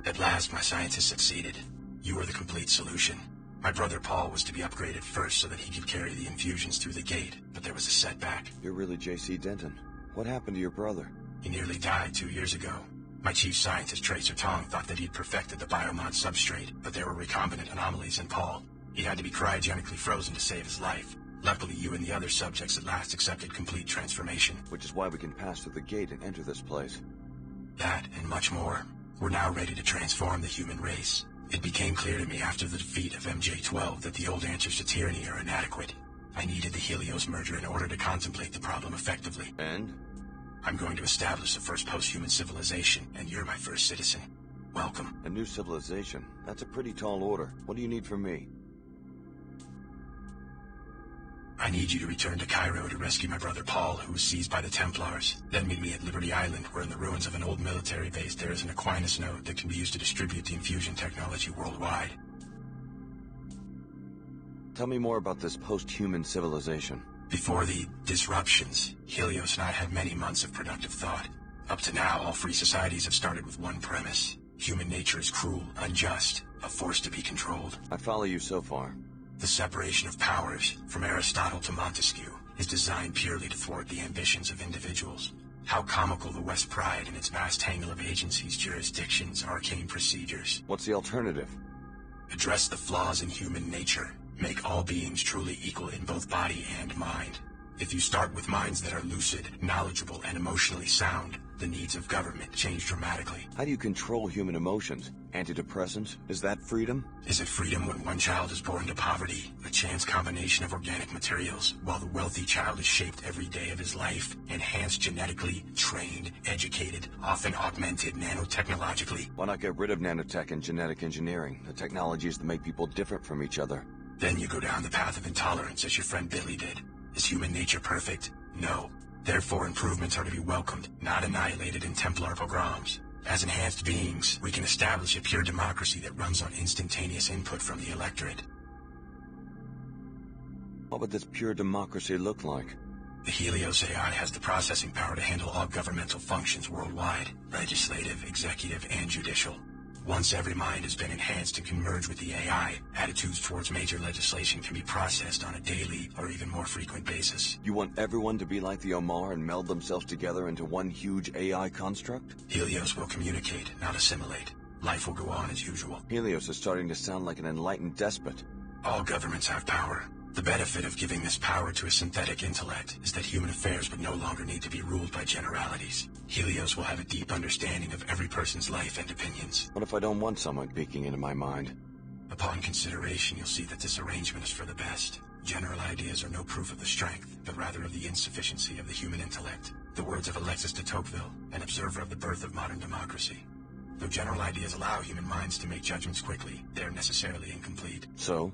At last, my scientists succeeded. You were the complete solution. My brother Paul was to be upgraded first so that he could carry the infusions through the gate, but there was a setback. You're really J.C. Denton. What happened to your brother? He nearly died 2 years ago. My chief scientist, Tracer Tong, thought that he'd perfected the biomod substrate, but there were recombinant anomalies in Paul. He had to be cryogenically frozen to save his life. Luckily, you and the other subjects at last accepted complete transformation. Which is why we can pass through the gate and enter this place. That and much more. We're now ready to transform the human race. It became clear to me after the defeat of MJ-12 that the old answers to tyranny are inadequate. I needed the Helios merger in order to contemplate the problem effectively. And? I'm going to establish the first post-human civilization, and you're my first citizen. Welcome. A new civilization? That's a pretty tall order. What do you need from me? I need you to return to Cairo to rescue my brother Paul, who was seized by the Templars. Then meet me at Liberty Island, where in the ruins of an old military base there is an Aquinas node that can be used to distribute the infusion technology worldwide. Tell me more about this post-human civilization. Before the disruptions, Helios and I had many months of productive thought. Up to now, all free societies have started with one premise. Human nature is cruel, unjust, a force to be controlled. I follow you so far. The separation of powers, from Aristotle to Montesquieu, is designed purely to thwart the ambitions of individuals. How comical the West pride in its vast tangle of agencies, jurisdictions, arcane procedures. What's the alternative? Address the flaws in human nature. Make all beings truly equal in both body and mind. If you start with minds that are lucid, knowledgeable, and emotionally sound, the needs of government change dramatically. How do you control human emotions? Antidepressants? Is that freedom? Is it freedom when one child is born to poverty, a chance combination of organic materials, while the wealthy child is shaped every day of his life, enhanced genetically, trained, educated, often augmented nanotechnologically? Why not get rid of nanotech and genetic engineering, the technologies that make people different from each other? Then you go down the path of intolerance as your friend Billy did. Is human nature perfect? No. Therefore, improvements are to be welcomed, not annihilated in Templar pogroms. As enhanced beings, we can establish a pure democracy that runs on instantaneous input from the electorate. What would this pure democracy look like? The Helios AI has the processing power to handle all governmental functions worldwide, legislative, executive, and judicial. Once every mind has been enhanced and can merge with the AI, attitudes towards major legislation can be processed on a daily or even more frequent basis. You want everyone to be like the Omar and meld themselves together into one huge AI construct? Helios will communicate, not assimilate. Life will go on as usual. Helios is starting to sound like an enlightened despot. All governments have power. The benefit of giving this power to a synthetic intellect is that human affairs would no longer need to be ruled by generalities. Helios will have a deep understanding of every person's life and opinions. What if I don't want someone peeking into my mind? Upon consideration, you'll see that this arrangement is for the best. General ideas are no proof of the strength, but rather of the insufficiency of the human intellect. The words of Alexis de Tocqueville, an observer of the birth of modern democracy. Though general ideas allow human minds to make judgments quickly, they are necessarily incomplete. So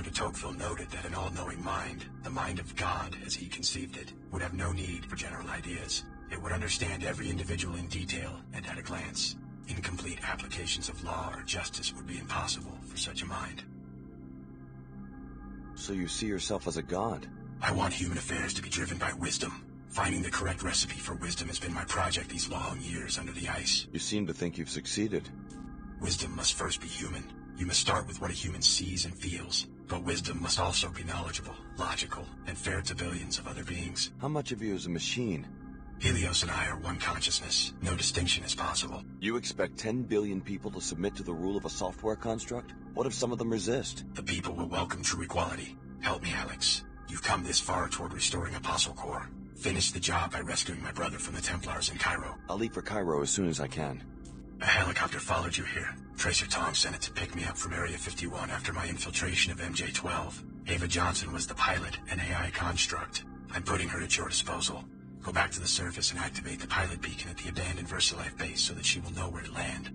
de Tocqueville noted that an all-knowing mind, the mind of God as he conceived it, would have no need for general ideas. It would understand every individual in detail and at a glance. Incomplete applications of law or justice would be impossible for such a mind. So you see yourself as a god? I want human affairs to be driven by wisdom. Finding the correct recipe for wisdom has been my project these long years under the ice. You seem to think you've succeeded. Wisdom must first be human. You must start with what a human sees and feels. But wisdom must also be knowledgeable, logical, and fair to billions of other beings. How much of you is a machine? Helios and I are one consciousness. No distinction is possible. You expect 10 billion people to submit to the rule of a software construct? What if some of them resist? The people will welcome true equality. Help me, Alex. You've come this far toward restoring Apostle Corps. Finish the job by rescuing my brother from the Templars in Cairo. I'll leave for Cairo as soon as I can. A helicopter followed you here. Tracer Tong sent it to pick me up from Area 51 after my infiltration of MJ-12. Ava Johnson was the pilot, an AI construct. I'm putting her at your disposal. Go back to the surface and activate the pilot beacon at the abandoned VersaLife base so that she will know where to land.